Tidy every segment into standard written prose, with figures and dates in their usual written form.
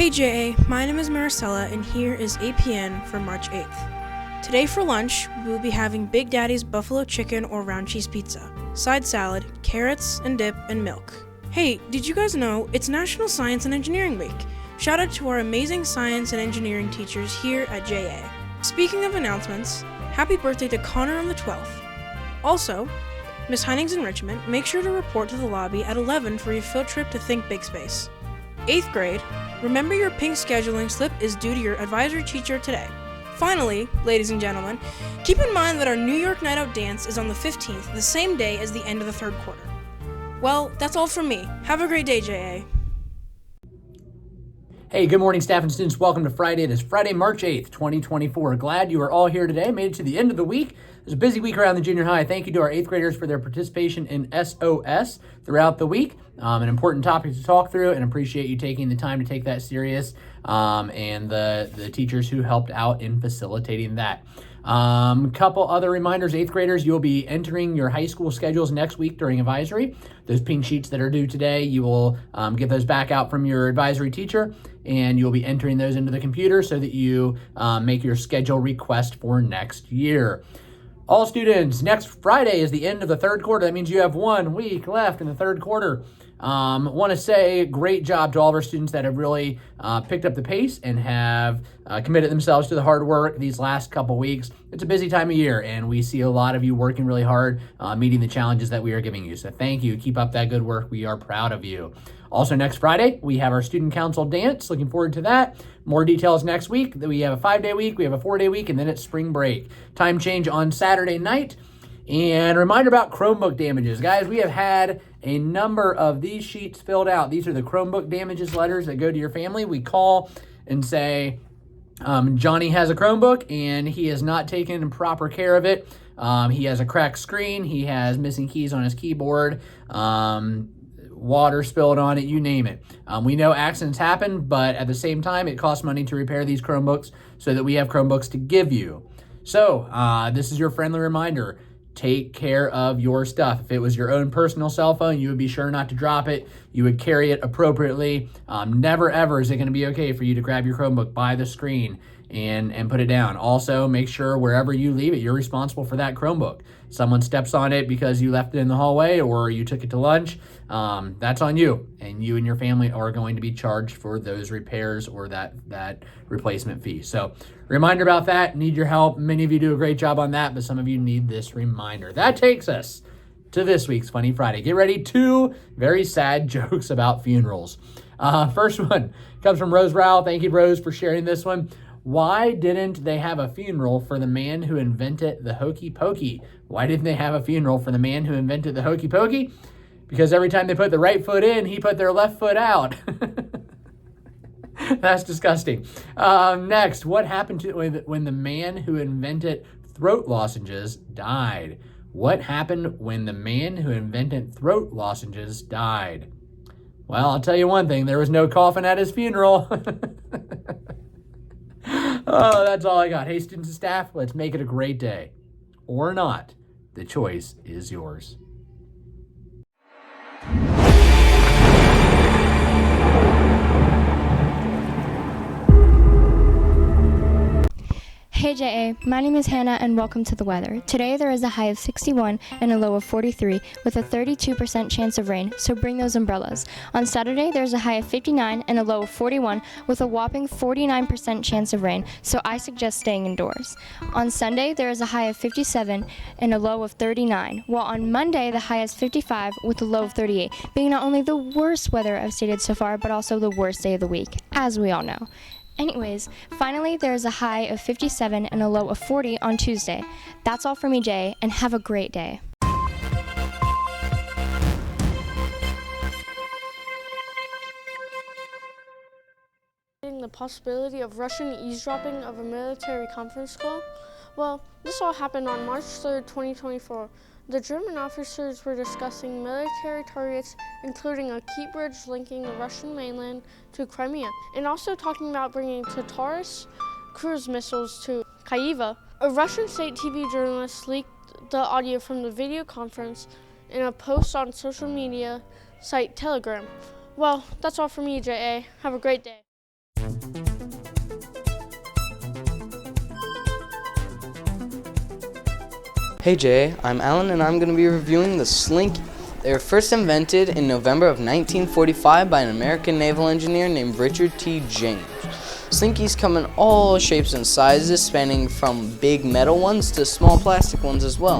Hey JA, my name is Maricela and here is APN for March 8th. Today for lunch, we will be having Big Daddy's buffalo chicken or round cheese pizza, side salad, carrots and dip, and milk. Hey, did you guys know it's National Science and Engineering Week? Shout out to our amazing science and engineering teachers here at JA. Speaking of announcements, happy birthday to Connor on the 12th. Also, Miss Heining's enrichment, make sure to report to the lobby at 11 for your field trip to Think Big Space. 8th grade, remember your pink scheduling slip is due to your advisory teacher today. Finally, ladies and gentlemen, keep in mind that our New York Night Out dance is on the 15th, the same day as the end of the third quarter. Well, that's all from me. Have a great day, JA. Hey, good morning, staff and students. Welcome to Friday. It is Friday, March 8th, 2024. Glad you are all here today. Made it to the end of the week. It was a busy week around the junior high. Thank you to our 8th graders for their participation in SOS throughout the week. An important topic to talk through, and appreciate you taking the time to take that serious, and the teachers who helped out in facilitating that. Couple other reminders, 8th graders, you'll be entering your high school schedules next week during advisory. Those pink sheets that are due today, you will get those back out from your advisory teacher, and you'll be entering those into the computer so that you make your schedule request for next year. All students, next Friday is the end of the third quarter. That means you have 1 week left in the third quarter. Want to say great job to all of our students that have really picked up the pace and have committed themselves to the hard work these last couple weeks. It's a busy time of year, and we see a lot of you working really hard, meeting the challenges that we are giving you. So thank you. Keep up that good work. We are proud of you. Also, next Friday, we have our student council dance. Looking forward to that. More details next week. We have a 5-day week, we have a 4-day week, and then it's spring break. Time change on Saturday night. And reminder about Chromebook damages. Guys, we have had a number of these sheets filled out. These are the Chromebook damages letters that go to your family. We call and say, Johnny has a Chromebook and he has not taken proper care of it. He has a cracked screen. He has missing keys on his keyboard. Water spilled on it, you name it. We know accidents happen, but at the same time, it costs money to repair these Chromebooks so that we have Chromebooks to give you. So this is your friendly reminder. Take care of your stuff. If it was your own personal cell phone, you would be sure not to drop it. You would carry it appropriately. Never ever is it going to be okay for you to grab your Chromebook by the screen and put it down. Also, make sure wherever you leave it, you're responsible for that Chromebook. Someone steps on it because you left it in the hallway or you took it to lunch, that's on you. And you and your family are going to be charged for those repairs or that replacement fee. So reminder about that. Need your help. Many of you do a great job on that, but some of you need this reminder. That takes us to this week's Funny Friday. Get ready. 2 very sad jokes about funerals. First one comes from Rose Rowell. Thank you, Rose, for sharing this one. Why didn't they have a funeral for the man who invented the hokey pokey? Why didn't they have a funeral for the man who invented the hokey pokey? Because every time they put the right foot in, he put their left foot out. That's disgusting. Next, what happened to when the man who invented throat lozenges died? What happened when the man who invented throat lozenges died? Well, I'll tell you one thing. There was no coffin at his funeral. Oh, that's all I got. Hey, students and staff, let's make it a great day. Or not. The choice is yours. Hey JA, my name is Hannah and welcome to the weather. Today there is a high of 61 and a low of 43 with a 32% chance of rain, so bring those umbrellas. On Saturday there's a high of 59 and a low of 41 with a whopping 49% chance of rain, so I suggest staying indoors. On Sunday there is a high of 57 and a low of 39, while on Monday the high is 55 with a low of 38, being not only the worst weather I've stated so far, but also the worst day of the week, as we all know. Anyways, finally there is a high of 57 and a low of 40 on Tuesday. That's all for me, Jay, and have a great day. The possibility of Russian eavesdropping of a military conference call? Well, this all happened on March 3rd, 2024. The German officers were discussing military targets, including a key bridge linking the Russian mainland to Crimea, and also talking about bringing Tartarus cruise missiles to Kyiv. A Russian state TV journalist leaked the audio from the video conference in a post on social media site Telegram. Well, that's all from me, JA. Have a great day. Hey Jay, I'm Alan and I'm going to be reviewing the Slinky. They were first invented in November of 1945 by an American naval engineer named Richard T. James. Slinkies come in all shapes and sizes, spanning from big metal ones to small plastic ones as well.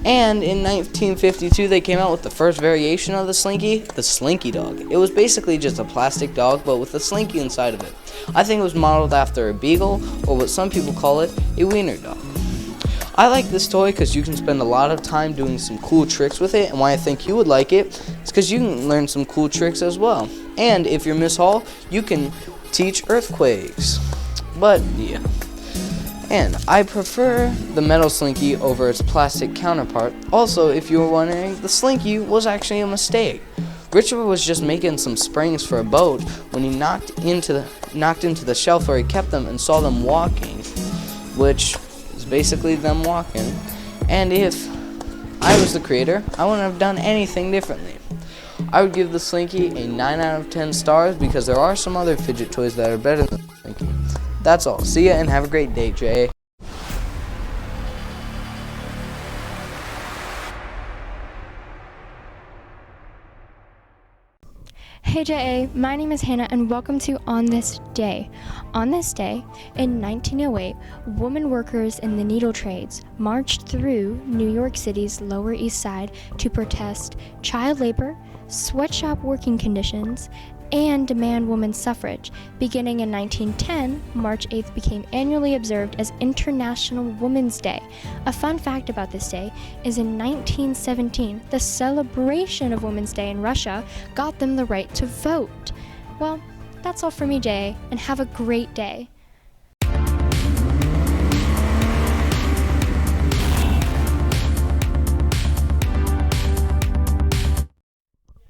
And in 1952 they came out with the first variation of the Slinky dog. It was basically just a plastic dog but with a slinky inside of it. I think it was modeled after a beagle, or what some people call it, a wiener dog. I like this toy because you can spend a lot of time doing some cool tricks with it, and why I think you would like it is because you can learn some cool tricks as well. And if you're Miss Hall, you can teach earthquakes. But yeah. And I prefer the metal Slinky over its plastic counterpart. Also, if you were wondering, the Slinky was actually a mistake. Richard was just making some springs for a boat when he knocked into the shelf where he kept them and saw them walking, which is basically them walking. And if I was the creator, I wouldn't have done anything differently. I would give the Slinky a 9 out of 10 stars because there are some other fidget toys that are better than the Slinky. That's all. See ya and have a great day, Jay. Hey JA, my name is Hannah and welcome to On This Day. On this day, in 1908, women workers in the needle trades marched through New York City's Lower East Side to protest child labor, sweatshop working conditions, and demand women's suffrage. Beginning in 1910, March 8th became annually observed as International Women's Day. A fun fact about this day is in 1917, the celebration of Women's Day in Russia got them the right to vote. Well, that's all for me, Jay, and have a great day.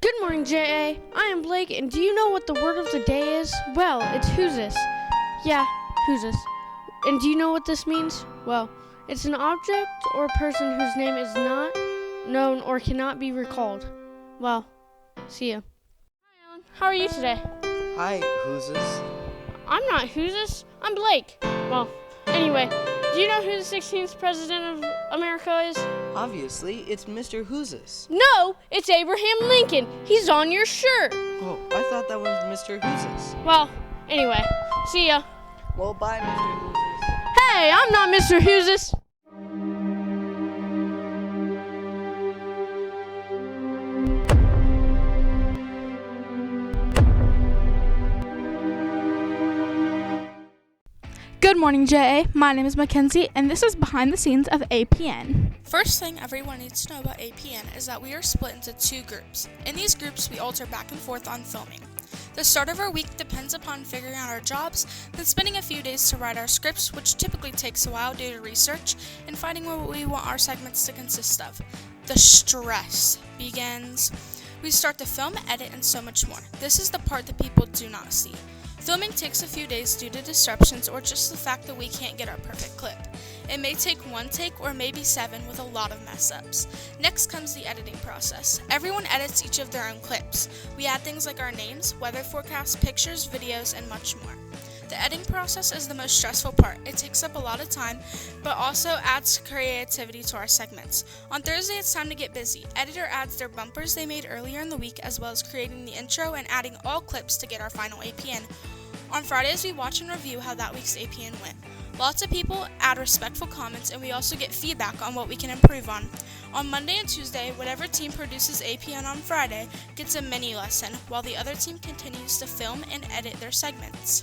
Good morning, J.A. I am Blake, and do you know what the word of the day is? Well, it's who's-this. Yeah, who's-this. And do you know what this means? Well, it's an object or person whose name is not known or cannot be recalled. Well, see ya. Hi, Alan. How are you today? Hi, who's this? I'm not who's-this. I'm Blake. Well, anyway, do you know who the 16th president of America is? Obviously, it's Mr. Who's This. No, it's Abraham Lincoln. He's on your shirt. Oh, I thought that was Mr. Who's This. Well, anyway, see ya. Well, bye, Mr. Who's This. Hey, I'm not Mr. Who's-this. Good morning, JA. My name is Mackenzie, and this is behind the scenes of APN. First thing everyone needs to know about APN is that we are split into two groups. In these groups, we alter back and forth on filming. The start of our week depends upon figuring out our jobs, then spending a few days to write our scripts, which typically takes a while due to research, and finding what we want our segments to consist of. The stress begins. We start to film, edit, and so much more. This is the part that people do not see. Filming takes a few days due to disruptions or just the fact that we can't get our perfect clip. It may take one take or maybe 7 with a lot of mess ups. Next comes the editing process. Everyone edits each of their own clips. We add things like our names, weather forecasts, pictures, videos, and much more. The editing process is the most stressful part. It takes up a lot of time, but also adds creativity to our segments. On Thursday, it's time to get busy. Editor adds their bumpers they made earlier in the week, as well as creating the intro and adding all clips to get our final APN. On Fridays, we watch and review how that week's APN went. Lots of people add respectful comments, and we also get feedback on what we can improve on. On Monday and Tuesday, whatever team produces APN on Friday gets a mini lesson, while the other team continues to film and edit their segments.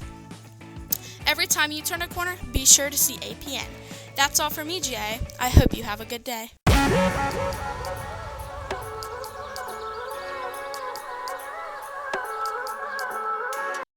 Every time you turn a corner, be sure to see APN. That's all for me, GA. I hope you have a good day.